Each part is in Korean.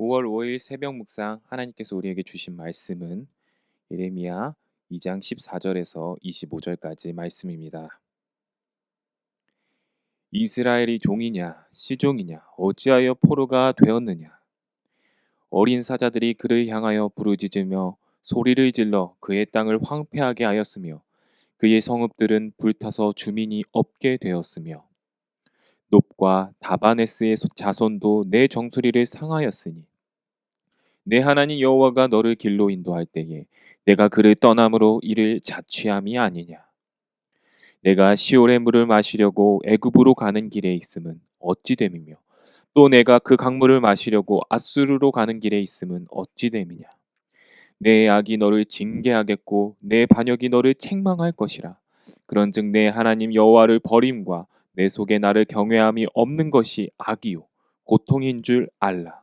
5월 5일 새벽 묵상 하나님께서 우리에게 주신 말씀은 예레미야 2장 14절에서 25절까지 말씀입니다. 이스라엘이 종이냐 시종이냐 어찌하여 포로가 되었느냐. 어린 사자들이 그를 향하여 부르짖으며 소리를 질러 그의 땅을 황폐하게 하였으며 그의 성읍들은 불타서 주민이 없게 되었으며 놉과 다바네스의 자손도 내 정수리를 상하였으니 내 하나님 여호와가 너를 길로 인도할 때에 내가 그를 떠남으로 이를 자취함이 아니냐. 내가 시올의 물을 마시려고 애굽으로 가는 길에 있음은 어찌 됨이며 또 내가 그 강물을 마시려고 아수르로 가는 길에 있음은 어찌 됨이냐. 내 악이 너를 징계하겠고 내 반역이 너를 책망할 것이라. 그런즉 내 하나님 여호와를 버림과 내 속에 나를 경외함이 없는 것이 악이요 고통인 줄 알라.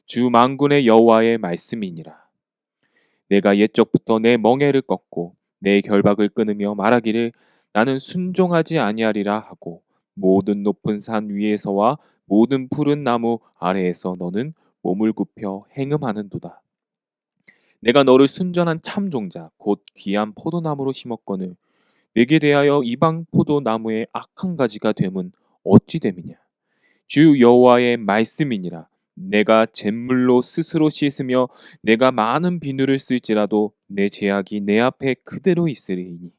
주 만군의 여호와의 말씀이니라. 내가 옛적부터 내 멍에를 꺾고 내 결박을 끊으며 말하기를 나는 순종하지 아니하리라 하고 모든 높은 산 위에서와 모든 푸른 나무 아래에서 너는 몸을 굽혀 행음하는도다. 내가 너를 순전한 참종자 곧 귀한 포도나무로 심었거늘 내게 대하여 이방 포도나무의 악한 가지가 됨은 어찌 됨이냐. 주 여호와의 말씀이니라. 내가 잿물로 스스로 씻으며 내가 많은 비누를 쓸지라도 내 죄악이 내 앞에 그대로 있으리니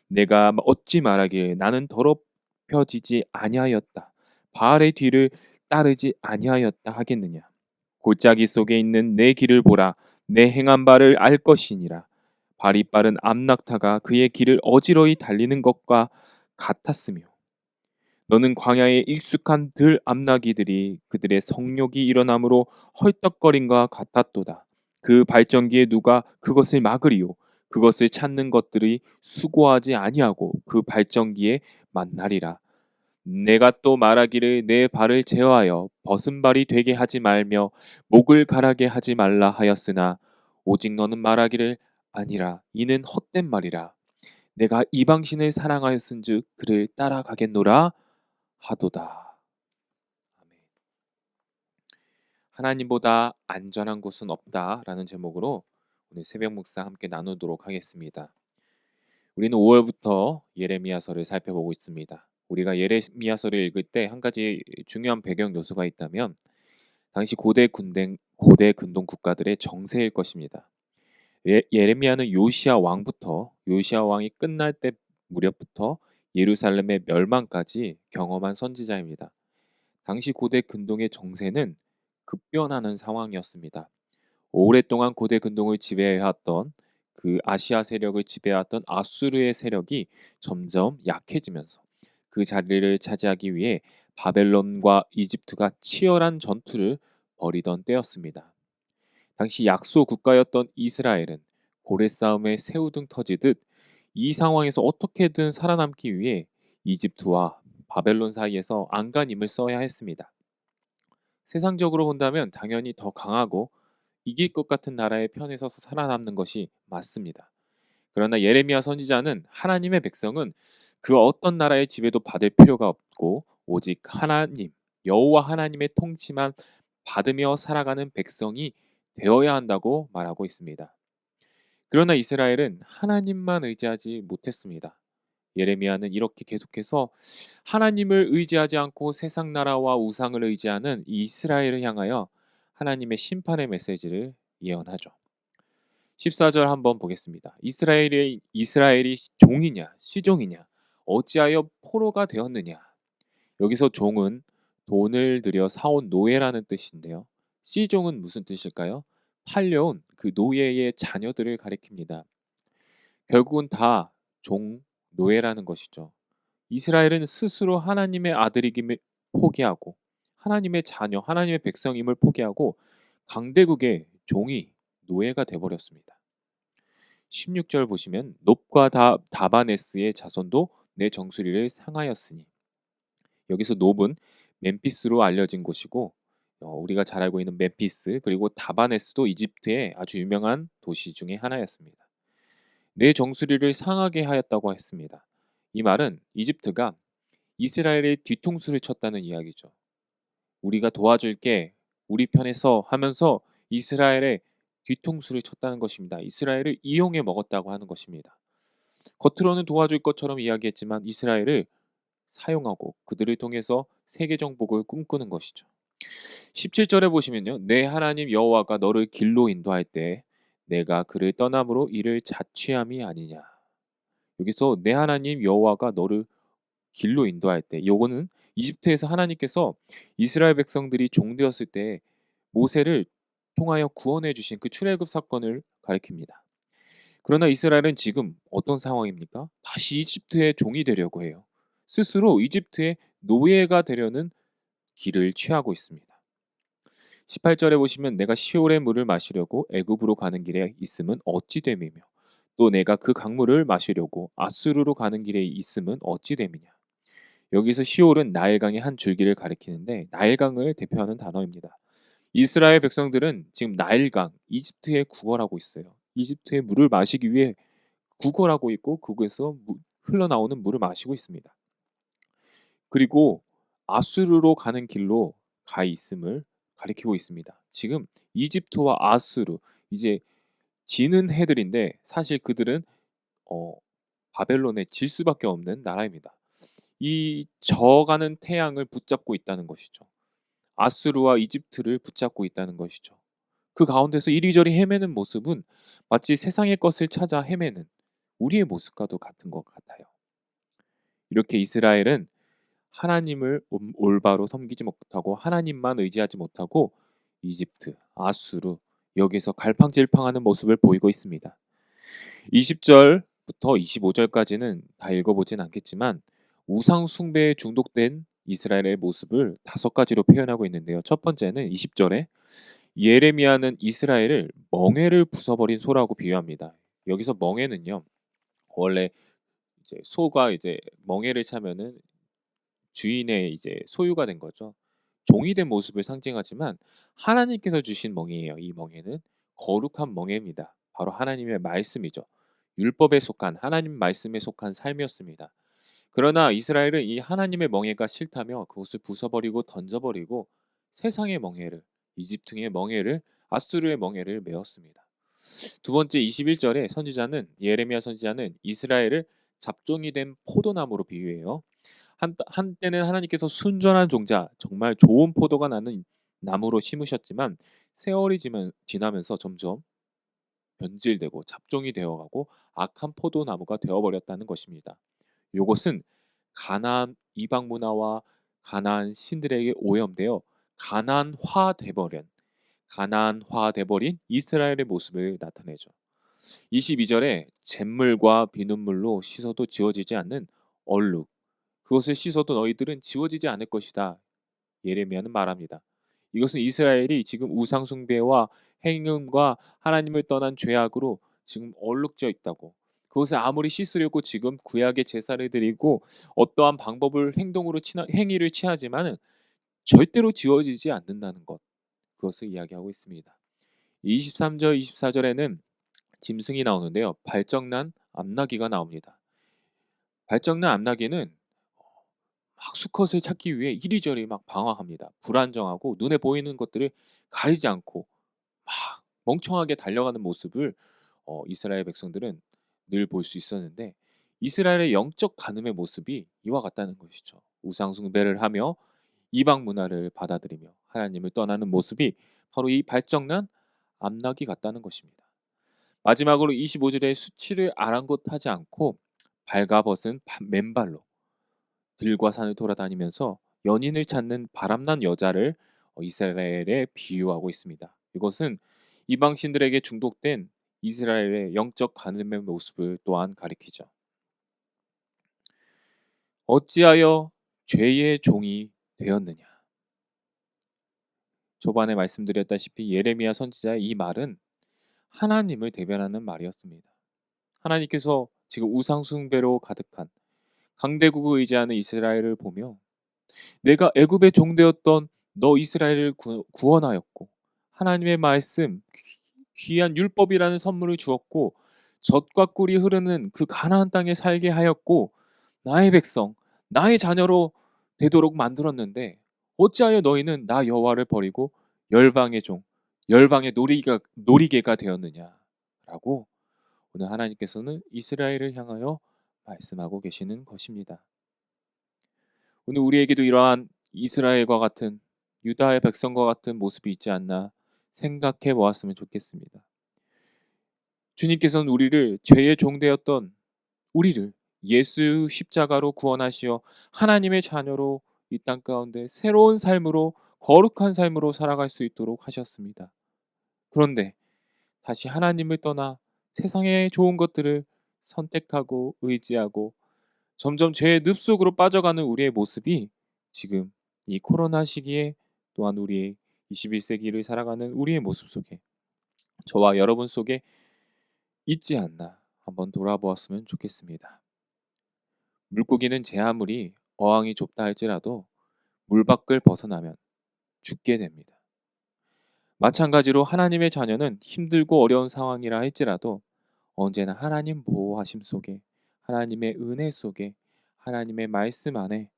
내가 어찌 말하기를 나는 더럽혀지지 아니하였다 바알의 뒤를 따르지 아니하였다 하겠느냐. 골짜기 속에 있는 내 길을 보라. 내 행한 바를 알 것이니라. 발이 빠른 암낙타가 그의 길을 어지러이 달리는 것과 같았으며 너는 광야에 익숙한 들 암나기들이 그들의 성욕이 일어남으로 헐떡거림과 같았도다. 그 발전기에 누가 그것을 막으리요. 그것을 찾는 것들이 수고하지 아니하고 그 발전기에 만나리라. 내가 또 말하기를 내 발을 제어하여 벗은 발이 되게 하지 말며 목을 가라게 하지 말라 하였으나 오직 너는 말하기를 아니라 이는 헛된 말이라. 내가 이방신을 사랑하였은즉 그를 따라가겠노라 하도다. 아멘. 하나님보다 안전한 곳은 없다라는 제목으로 오늘 새벽 묵상 함께 나누도록 하겠습니다. 우리는 5월부터 예레미야서를 살펴보고 있습니다. 우리가 예레미야서를 읽을 때 한 가지 중요한 배경 요소가 있다면 당시 고대 근동 국가들의 정세일 것입니다. 예레미야는 요시야 왕이 끝날 때 무렵부터 예루살렘의 멸망까지 경험한 선지자입니다. 당시 고대 근동의 정세는 급변하는 상황이었습니다. 오랫동안 고대 근동을 지배해왔던 그 아시아 세력을 지배해왔던 아수르의 세력이 점점 약해지면서 그 자리를 차지하기 위해 바벨론과 이집트가 치열한 전투를 벌이던 때였습니다. 당시 약소 국가였던 이스라엘은 고래 싸움에 새우등 터지듯 이 상황에서 어떻게든 살아남기 위해 이집트와 바벨론 사이에서 안간힘을 써야 했습니다. 세상적으로 본다면 당연히 더 강하고 이길 것 같은 나라의 편에 서서 살아남는 것이 맞습니다. 그러나 예레미야 선지자는 하나님의 백성은 그 어떤 나라의 지배도 받을 필요가 없고 오직 하나님, 여호와 하나님의 통치만 받으며 살아가는 백성이 되어야 한다고 말하고 있습니다. 그러나 이스라엘은 하나님만 의지하지 못했습니다. 예레미야는 이렇게 계속해서 하나님을 의지하지 않고 세상 나라와 우상을 의지하는 이스라엘을 향하여 하나님의 심판의 메시지를 예언하죠. 14절 한번 보겠습니다. 이스라엘이 종이냐 시종이냐 어찌하여 포로가 되었느냐. 여기서 종은 돈을 들여 사온 노예라는 뜻인데요. 시종은 무슨 뜻일까요? 팔려온 그 노예의 자녀들을 가리킵니다. 결국은 다 노예라는 것이죠. 이스라엘은 스스로 하나님의 아들임을 포기하고 하나님의 자녀, 하나님의 백성임을 포기하고 강대국의 종이 노예가 되어버렸습니다. 16절 보시면 놉과 다바네스의 자손도 내 정수리를 상하였으니 여기서 놉은 멤피스로 알려진 곳이고 우리가 잘 알고 있는 멤피스 그리고 다바네스도 이집트의 아주 유명한 도시 중에 하나였습니다. 내 정수리를 상하게 하였다고 했습니다. 이 말은 이집트가 이스라엘의 뒤통수를 쳤다는 이야기죠. 우리가 도와줄게, 우리 편에 서 하면서 이스라엘의 뒤통수를 쳤다는 것입니다. 이스라엘을 이용해 먹었다고 하는 것입니다. 겉으로는 도와줄 것처럼 이야기했지만 이스라엘을 사용하고 그들을 통해서 세계 정복을 꿈꾸는 것이죠. 17절에 보시면요. 내 하나님 여호와가 너를 길로 인도할 때 내가 그를 떠남으로 이를 자취함이 아니냐. 여기서 내 하나님 여호와가 너를 길로 인도할 때, 요거는 이집트에서 하나님께서 이스라엘 백성들이 종되었을 때 모세를 통하여 구원해 주신 그 출애굽 사건을 가리킵니다. 그러나 이스라엘은 지금 어떤 상황입니까? 다시 이집트의 종이 되려고 해요. 스스로 이집트의 노예가 되려는 길을 취하고 있습니다. 18절에 보시면 내가 시올의 물을 마시려고 애굽으로 가는 길에 있음은 어찌 됨이며 또 내가 그 강물을 마시려고 아수르로 가는 길에 있음은 어찌 됨이냐. 여기서 시올은 나일강의 한 줄기를 가리키는데 나일강을 대표하는 단어입니다. 이스라엘 백성들은 지금 나일강, 이집트에 구걸하고 있어요. 이집트의 물을 마시기 위해 구걸하고 있고 그곳에서 흘러나오는 물을 마시고 있습니다. 그리고 아수르로 가는 길로 가 있음을 가리키고 있습니다. 지금 이집트와 아수르, 이제 지는 해들인데 사실 그들은 바벨론에 질 수밖에 없는 나라입니다. 이 져가는 태양을 붙잡고 있다는 것이죠. 아수르와 이집트를 붙잡고 있다는 것이죠. 그 가운데서 이리저리 헤매는 모습은 마치 세상의 것을 찾아 헤매는 우리의 모습과도 같은 것 같아요. 이렇게 이스라엘은 하나님을 올바로 섬기지 못하고 하나님만 의지하지 못하고 이집트, 아수르 여기서 갈팡질팡하는 모습을 보이고 있습니다. 20절부터 25절까지는 다 읽어보진 않겠지만 우상 숭배에 중독된 이스라엘의 모습을 5가지로 표현하고 있는데요. 첫 번째는 20절에 예레미야는 이스라엘을 멍에를 부숴버린 소라고 비유합니다. 여기서 멍에는요. 원래 이제 소가 이제 멍에를 차면은 주인의 이제 소유가 된 거죠. 종이 된 모습을 상징하지만 하나님께서 주신 멍에예요. 이 멍에는 거룩한 멍에입니다. 바로 하나님의 말씀이죠. 율법에 속한 하나님 말씀에 속한 삶이었습니다. 그러나 이스라엘은 이 하나님의 멍에가 싫다며 그것을 부숴버리고 던져버리고 세상의 멍에를, 이집트의 멍에를, 아수르의 멍에를 메었습니다. 두 번째 21절에 선지자는 예레미야 선지자는 이스라엘을 잡종이 된 포도나무로 비유해요. 한때는 하나님께서 순전한 종자, 정말 좋은 포도가 나는 나무로 심으셨지만 세월이 지나면서 점점 변질되고 잡종이 되어가고 악한 포도나무가 되어버렸다는 것입니다. 이것은 가나안 이방 문화와 가나안 신들에게 오염되어 가나안화돼버린 이스라엘의 모습을 나타내죠. 22절에 잿물과 비눗물로 씻어도 지워지지 않는 얼룩, 그것을 씻어도 너희들은 지워지지 않을 것이다. 예레미야는 말합니다. 이것은 이스라엘이 지금 우상 숭배와 행음과 하나님을 떠난 죄악으로 지금 얼룩져 있다고. 그것을 아무리 씻으려고 지금 구약의 제사를 드리고 어떠한 방법을 행위를 취하지만은 절대로 지워지지 않는다는 것. 그것을 이야기하고 있습니다. 23절, 24절에는 짐승이 나오는데요. 발정난 암나귀가 나옵니다. 발정난 암나귀는 막 수컷을 찾기 위해 이리저리 막 방황합니다. 불안정하고 눈에 보이는 것들을 가리지 않고 막 멍청하게 달려가는 모습을 이스라엘 백성들은 늘 볼 수 있었는데 이스라엘의 영적 간음의 모습이 이와 같다는 것이죠. 우상 숭배를 하며 이방 문화를 받아들이며 하나님을 떠나는 모습이 바로 이 발정난 암나귀 같다는 것입니다. 마지막으로 25절에 수치를 아랑곳하지 않고 발가벗은 맨발로 들과 산을 돌아다니면서 연인을 찾는 바람난 여자를 이스라엘에 비유하고 있습니다. 이것은 이방 신들에게 중독된 이스라엘의 영적 간음의 모습을 또한 가리키죠. 어찌하여 죄의 종이 되었느냐. 초반에 말씀드렸다시피 예레미야 선지자의 이 말은 하나님을 대변하는 말이었습니다. 하나님께서 지금 우상 숭배로 가득한 강대국을 의지하는 이스라엘을 보며 내가 애굽의 종되었던 너 이스라엘을 구원하였고 하나님의 말씀 귀한 율법이라는 선물을 주었고 젖과 꿀이 흐르는 그 가나안 땅에 살게 하였고 나의 백성 나의 자녀로 되도록 만들었는데 어찌하여 너희는 나 여호와를 버리고 열방의 종, 열방의 놀이개가 되었느냐라고 오늘 하나님께서는 이스라엘을 향하여 말씀하고 계시는 것입니다. 오늘 우리에게도 이러한 이스라엘과 같은, 유다의 백성과 같은 모습이 있지 않나 생각해 보았으면 좋겠습니다. 주님께서는 우리를, 죄의 종되었던 우리를 예수 십자가로 구원하시어 하나님의 자녀로 이 땅 가운데 새로운 삶으로, 거룩한 삶으로 살아갈 수 있도록 하셨습니다. 그런데 다시 하나님을 떠나 세상의 좋은 것들을 선택하고 의지하고 점점 죄의 늪속으로 빠져가는 우리의 모습이 지금 이 코로나 시기에, 또한 우리의 21세기를 살아가는 우리의 모습 속에, 저와 여러분 속에 있지 않나 한번 돌아보았으면 좋겠습니다. 물고기는 제 아무리 어항이 좁다 할지라도 물 밖을 벗어나면 죽게 됩니다. 마찬가지로 하나님의 자녀는 힘들고 어려운 상황이라 할지라도 언제나 하나님 보호하심 속에, 하나님의 은혜 속에, 하나님의 말씀 안에,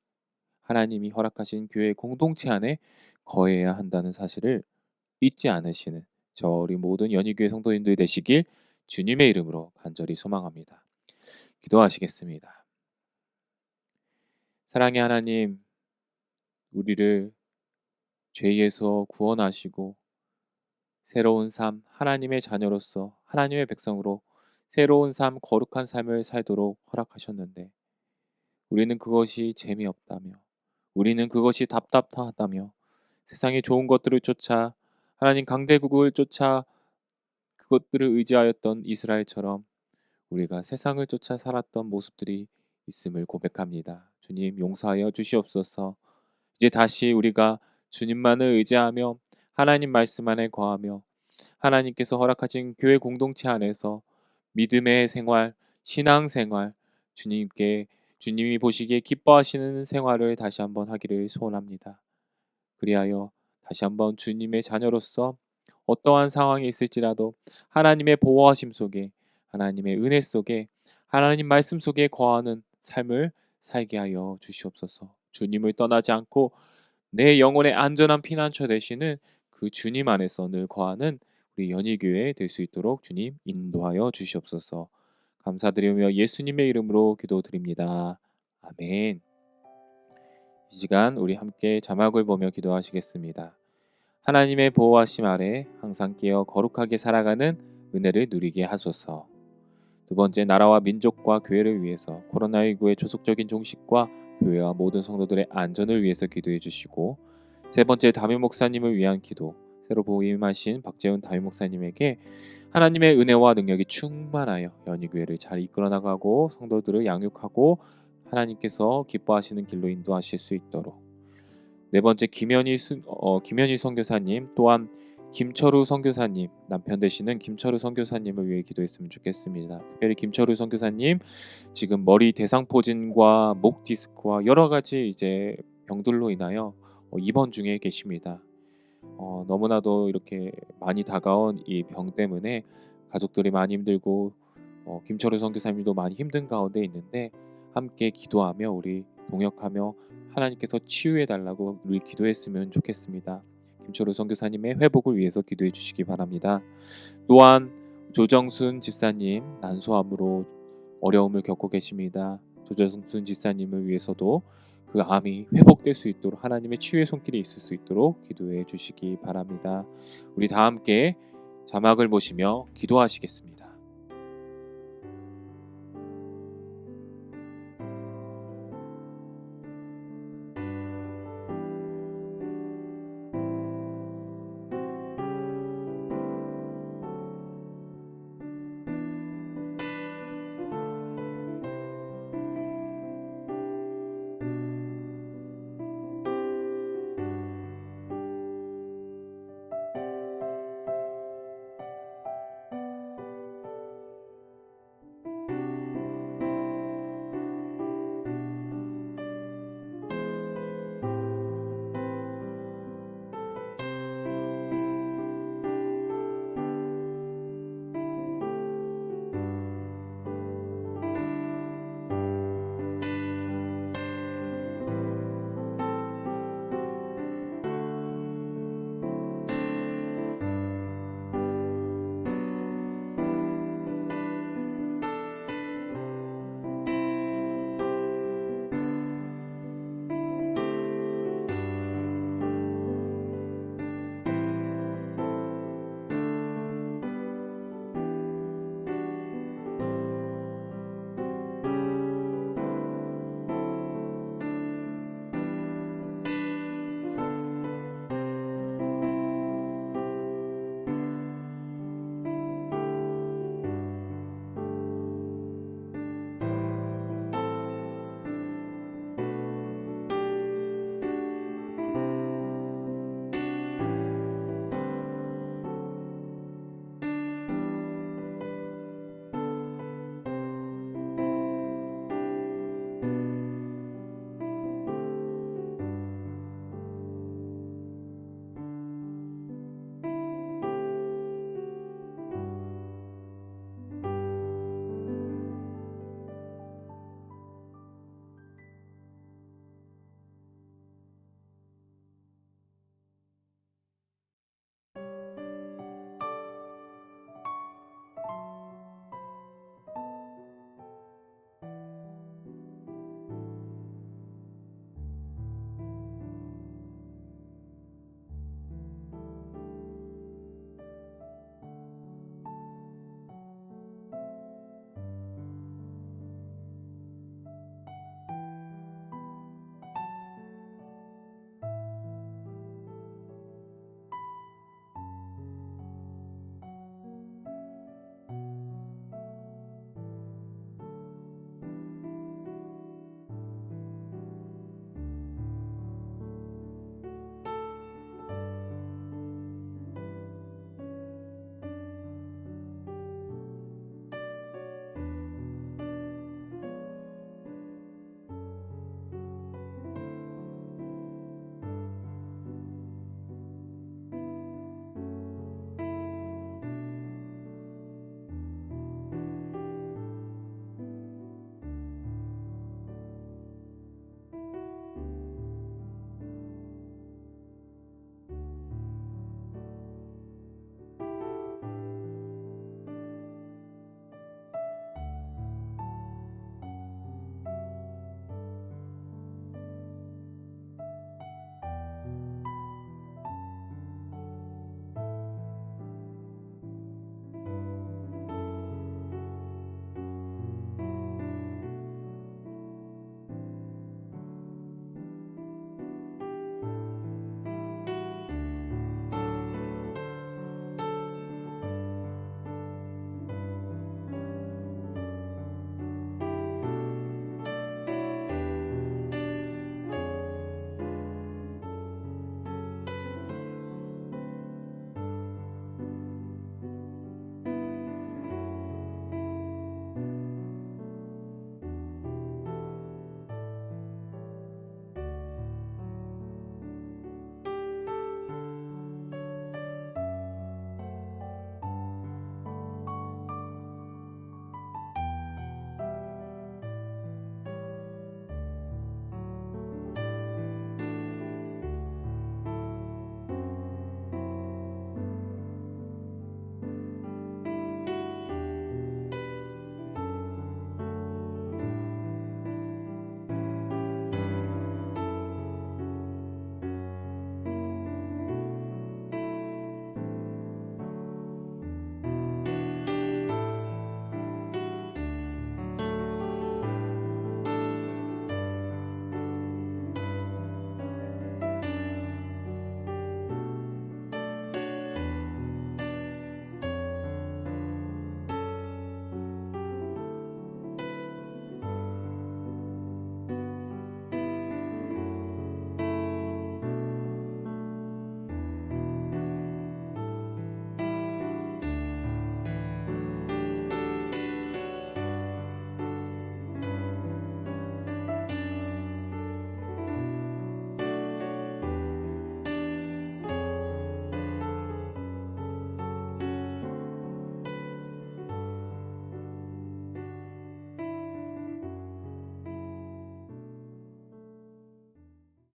하나님이 허락하신 교회 공동체 안에 거해야 한다는 사실을 잊지 않으시는 저 우리 모든 연희교회 성도님들 되시길 주님의 이름으로 간절히 소망합니다. 기도하시겠습니다. 사랑의 하나님, 우리를 죄에서 구원하시고 새로운 삶, 하나님의 자녀로서, 하나님의 백성으로 새로운 삶, 거룩한 삶을 살도록 허락하셨는데 우리는 그것이 재미없다며, 우리는 그것이 답답하다며 세상의 좋은 것들을 쫓아, 하나님 강대국을 쫓아 그것들을 의지하였던 이스라엘처럼 우리가 세상을 쫓아 살았던 모습들이 있음을 고백합니다. 주님, 용서하여 주시옵소서. 이제 다시 우리가 주님만을 의지하며 하나님 말씀 안에 거하며 하나님께서 허락하신 교회 공동체 안에서 믿음의 생활, 신앙 생활, 주님이 보시기에 기뻐하시는 생활을 다시 한번 하기를 소원합니다. 그리하여 다시 한번 주님의 자녀로서 어떠한 상황이 있을지라도 하나님의 보호하심 속에, 하나님의 은혜 속에, 하나님 말씀 속에 거하는 삶을 살게 하여 주시옵소서. 주님을 떠나지 않고 내 영혼의 안전한 피난처 되시는 그 주님 안에서 늘 거하는 우리 연희교회 될 수 있도록 주님 인도하여 주시옵소서. 감사드리며 예수님의 이름으로 기도드립니다. 아멘. 이 시간 우리 함께 자막을 보며 기도하시겠습니다. 하나님의 보호하심 아래 항상 깨어 거룩하게 살아가는 은혜를 누리게 하소서. 두 번째, 나라와 민족과 교회를 위해서 코로나19의 조속적인 종식과 교회와 모든 성도들의 안전을 위해서 기도해 주시고, 세 번째, 담임 목사님을 위한 기도, 새로 부임하신 박재훈 담임 목사님에게 하나님의 은혜와 능력이 충만하여 연희교회를 잘 이끌어 나가고 성도들을 양육하고 하나님께서 기뻐하시는 길로 인도하실 수 있도록, 네 번째, 김현희 선교사님, 또한 김철우 선교사님, 남편 되시는 김철우 선교사님을 위해 기도했으면 좋겠습니다. 특별히 김철우 선교사님, 지금 머리 대상포진과 목 디스크와 여러 가지 이제 병들로 인하여 입원 중에 계십니다. 너무나도 이렇게 많이 다가온 이 병 때문에 가족들이 많이 힘들고 김철우 선교사님도 많이 힘든 가운데 있는데, 함께 기도하며 우리 동역하며 하나님께서 치유해 달라고 우리 기도했으면 좋겠습니다. 김철우 선교사님의 회복을 위해서 기도해 주시기 바랍니다. 또한 조정순 집사님, 난소암으로 어려움을 겪고 계십니다. 조정순 집사님을 위해서도 그 암이 회복될 수 있도록 하나님의 치유의 손길이 있을 수 있도록 기도해 주시기 바랍니다. 우리 다 함께 자막을 보시며 기도하시겠습니다.